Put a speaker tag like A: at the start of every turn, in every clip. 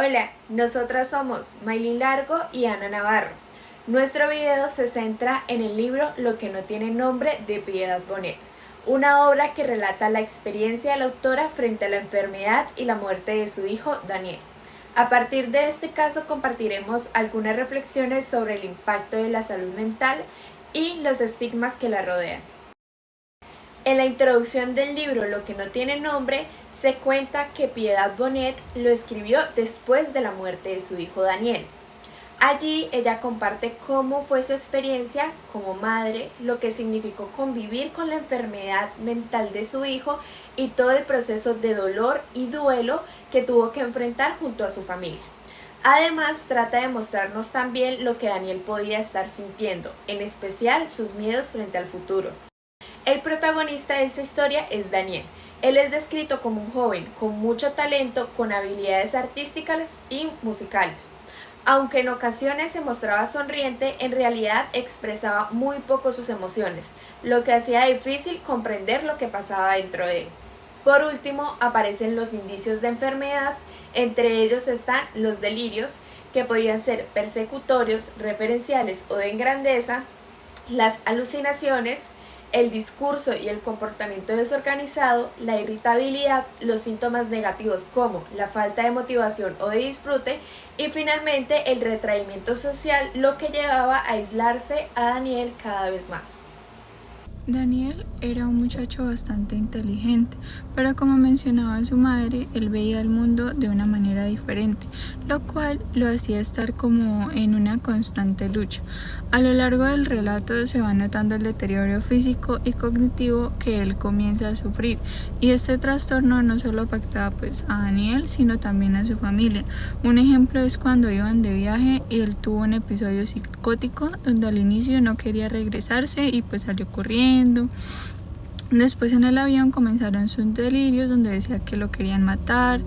A: Hola, nosotras somos Maylin Largo y Ana Navarro. Nuestro video se centra en el libro Lo que no tiene nombre de Piedad Bonet, una obra que relata la experiencia de la autora frente a la enfermedad y la muerte de su hijo Daniel. A partir de este caso compartiremos algunas reflexiones sobre el impacto de la salud mental y los estigmas que la rodean. En la introducción del libro Lo que no tiene nombre, se cuenta que Piedad Bonet lo escribió después de la muerte de su hijo Daniel. Allí ella comparte cómo fue su experiencia como madre, lo que significó convivir con la enfermedad mental de su hijo y todo el proceso de dolor y duelo que tuvo que enfrentar junto a su familia. Además, trata de mostrarnos también lo que Daniel podía estar sintiendo, en especial sus miedos frente al futuro. El protagonista de esta historia es Daniel. Él es descrito como un joven con mucho talento, con habilidades artísticas y musicales. Aunque en ocasiones se mostraba sonriente, en realidad expresaba muy poco sus emociones, lo que hacía difícil comprender lo que pasaba dentro de él. Por último, aparecen los indicios de enfermedad, entre ellos están los delirios, que podían ser persecutorios, referenciales o de grandeza, las alucinaciones, el discurso y el comportamiento desorganizado, la irritabilidad, los síntomas negativos como la falta de motivación o de disfrute y finalmente el retraimiento social, lo que llevaba a aislarse a Daniel cada vez más.
B: Daniel era un muchacho bastante inteligente, pero como mencionaba su madre, él veía el mundo de una manera diferente, lo cual lo hacía estar como en una constante lucha. A lo largo del relato se va notando el deterioro físico y cognitivo que él comienza a sufrir, y este trastorno no solo afectaba a Daniel, sino también a su familia. Un ejemplo es cuando iban de viaje y él tuvo un episodio psicótico donde al inicio no quería regresarse y salió corriendo. Después en el avión comenzaron sus delirios donde decía que lo querían matar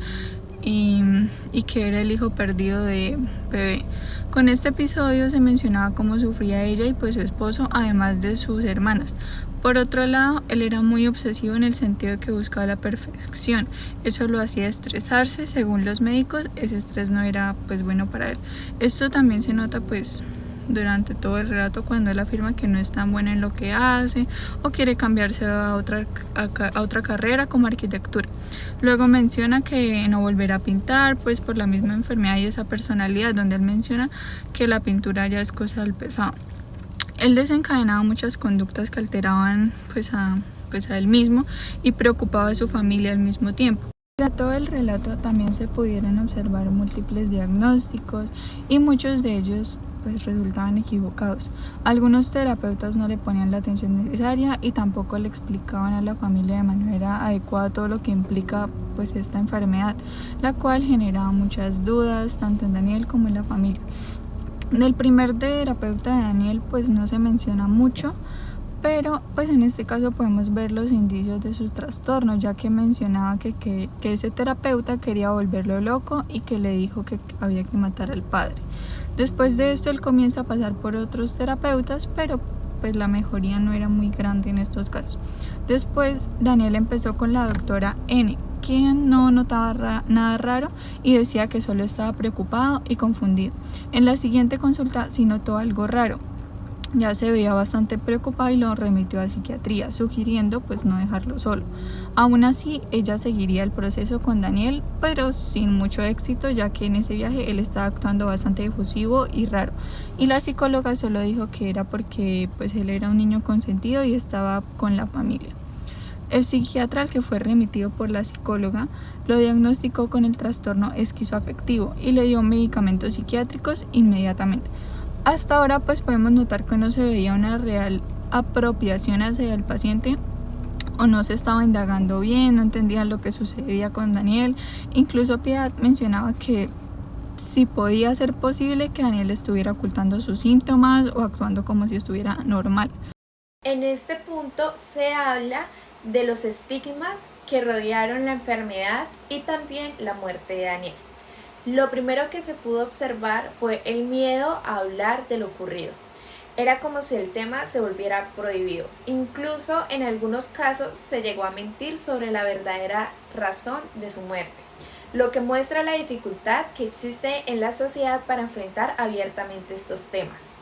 B: y que era el hijo perdido de bebé. Con este episodio se mencionaba cómo sufría ella y su esposo, además de sus hermanas. Por otro lado, él era muy obsesivo en el sentido de que buscaba la perfección. Eso lo hacía estresarse. Según los médicos, ese estrés no era bueno para él. Esto también se nota durante todo el relato cuando él afirma que no es tan bueno en lo que hace o quiere cambiarse a otra carrera como arquitectura. Luego menciona que no volverá a pintar por la misma enfermedad y esa personalidad, donde él menciona que la pintura ya es cosa del pasado. Él desencadenaba muchas conductas que alteraban a él mismo y preocupaba a su familia al mismo tiempo. En todo el relato también se pudieron observar múltiples diagnósticos y muchos de ellos resultaban equivocados. Algunos terapeutas no le ponían la atención necesaria y tampoco le explicaban a la familia de manera adecuada todo lo que implica esta enfermedad, la cual generaba muchas dudas tanto en Daniel como en la familia. Del primer terapeuta de Daniel no se menciona mucho, pero en este caso podemos ver los indicios de sus trastornos, ya que mencionaba que ese terapeuta quería volverlo loco y que le dijo que había que matar al padre. Después de esto él comienza a pasar por otros terapeutas, pero la mejoría no era muy grande en estos casos. Después Daniel empezó con la doctora N, quien no notaba nada raro y decía que solo estaba preocupado y confundido. En la siguiente consulta sí notó algo raro. Ya se veía bastante preocupada y lo remitió a psiquiatría, sugiriendo no dejarlo solo. Aún así, ella seguiría el proceso con Daniel, pero sin mucho éxito, ya que en ese viaje él estaba actuando bastante efusivo y raro. Y la psicóloga solo dijo que era porque él era un niño consentido y estaba con la familia. El psiquiatra al que fue remitido por la psicóloga lo diagnosticó con el trastorno esquizoafectivo y le dio medicamentos psiquiátricos inmediatamente. Hasta ahora podemos notar que no se veía una real apropiación hacia el paciente o no se estaba indagando bien, no entendían lo que sucedía con Daniel. Incluso Piedad mencionaba que si podía ser posible que Daniel estuviera ocultando sus síntomas o actuando como si estuviera normal.
A: En este punto se habla de los estigmas que rodearon la enfermedad y también la muerte de Daniel. Lo primero que se pudo observar fue el miedo a hablar de lo ocurrido. Era como si el tema se volviera prohibido. Incluso en algunos casos se llegó a mentir sobre la verdadera razón de su muerte. lo que muestra la dificultad que existe en la sociedad para enfrentar abiertamente estos temas.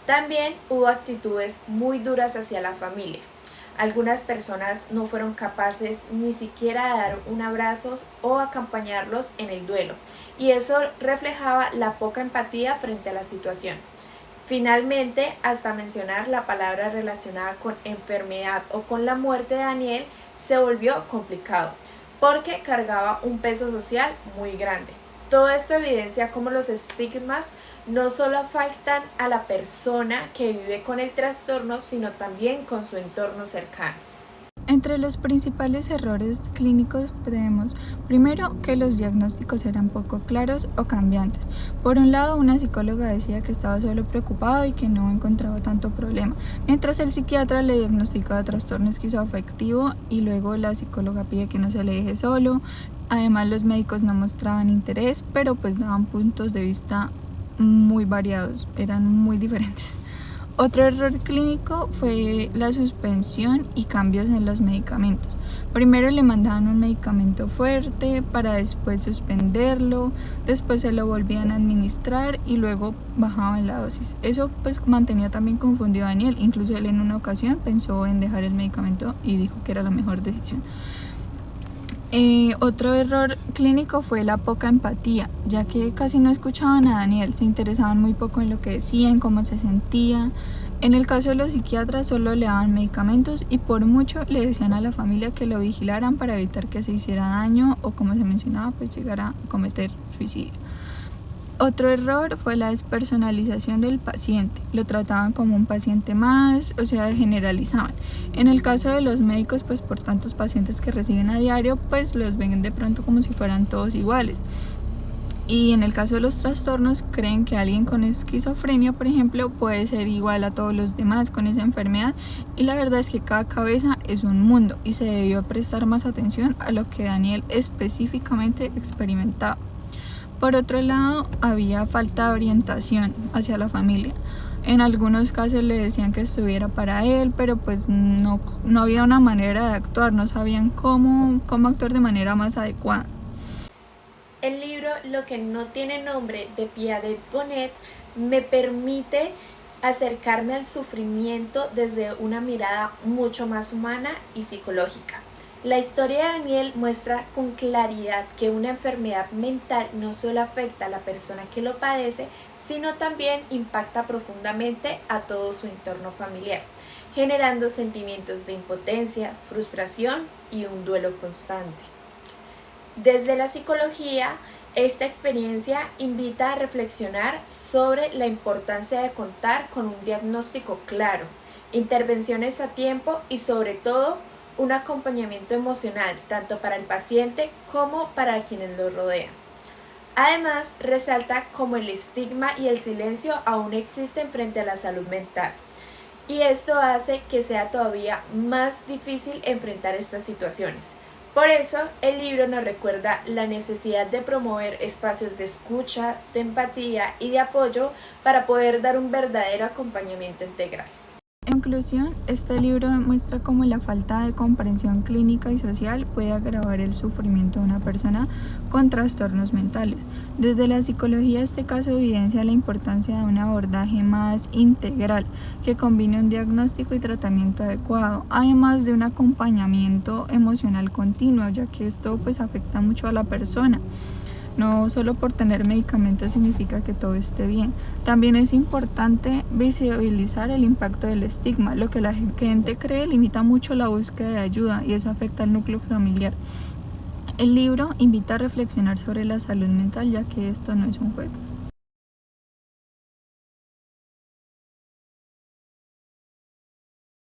A: También hubo actitudes muy duras hacia la familia. Algunas personas no fueron capaces ni siquiera de dar un abrazo o acompañarlos en el duelo, y eso reflejaba la poca empatía frente a la situación. Finalmente, hasta mencionar la palabra relacionada con enfermedad o con la muerte de Daniel se volvió complicado, porque cargaba un peso social muy grande. Todo esto evidencia cómo los estigmas no solo afectan a la persona que vive con el trastorno, sino también con su entorno cercano.
B: Entre los principales errores clínicos tenemos, primero, que los diagnósticos eran poco claros o cambiantes. Por un lado, una psicóloga decía que estaba solo preocupado y que no encontraba tanto problema, mientras el psiquiatra le diagnosticaba trastorno esquizoafectivo y luego la psicóloga pide que no se le deje solo. Además, los médicos no mostraban interés, pero pues daban puntos de vista muy variados, eran muy diferentes. Otro error clínico fue la suspensión y cambios en los medicamentos. Primero le mandaban un medicamento fuerte para después suspenderlo, después se lo volvían a administrar y luego bajaban la dosis. Eso pues mantenía también confundido a Daniel, incluso él en una ocasión pensó en dejar el medicamento y dijo que era la mejor decisión. Otro error clínico fue la poca empatía, ya que casi no escuchaban a Daniel, se interesaban muy poco en lo que decía, en cómo se sentía. En el caso de los psiquiatras solo le daban medicamentos y por mucho le decían a la familia que lo vigilaran para evitar que se hiciera daño o, como se mencionaba, pues llegara a cometer suicidio. Otro error fue la despersonalización del paciente. Lo trataban como un paciente más, o sea, generalizaban. En el caso de los médicos, pues por tantos pacientes que reciben a diario, pues los ven de pronto como si fueran todos iguales. Y en el caso de los trastornos, creen que alguien con esquizofrenia, por ejemplo, puede ser igual a todos los demás con esa enfermedad. Y la verdad es que cada cabeza es un mundo y se debió prestar más atención a lo que Daniel específicamente experimentaba. Por otro lado, había falta de orientación hacia la familia. En algunos casos le decían que estuviera para él, pero pues no había una manera de actuar, no sabían cómo actuar de manera más adecuada.
A: El libro Lo que no tiene nombre de Piaget Bonet me permite acercarme al sufrimiento desde una mirada mucho más humana y psicológica. La historia de Daniel muestra con claridad que una enfermedad mental no solo afecta a la persona que lo padece, sino también impacta profundamente a todo su entorno familiar, generando sentimientos de impotencia, frustración y un duelo constante. Desde la psicología, esta experiencia invita a reflexionar sobre la importancia de contar con un diagnóstico claro, intervenciones a tiempo y sobre todo un acompañamiento emocional tanto para el paciente como para quienes lo rodean. Además, resalta cómo el estigma y el silencio aún existen frente a la salud mental, y esto hace que sea todavía más difícil enfrentar estas situaciones. Por eso, el libro nos recuerda la necesidad de promover espacios de escucha, de empatía y de apoyo para poder dar un verdadero acompañamiento integral.
B: En conclusión, este libro muestra cómo la falta de comprensión clínica y social puede agravar el sufrimiento de una persona con trastornos mentales. Desde la psicología, este caso evidencia la importancia de un abordaje más integral que combine un diagnóstico y tratamiento adecuado, además de un acompañamiento emocional continuo, ya que esto pues afecta mucho a la persona. No solo por tener medicamentos significa que todo esté bien. También es importante visibilizar el impacto del estigma. Lo que la gente cree limita mucho la búsqueda de ayuda y eso afecta al núcleo familiar. El libro invita a reflexionar sobre la salud mental, ya que esto no es un juego.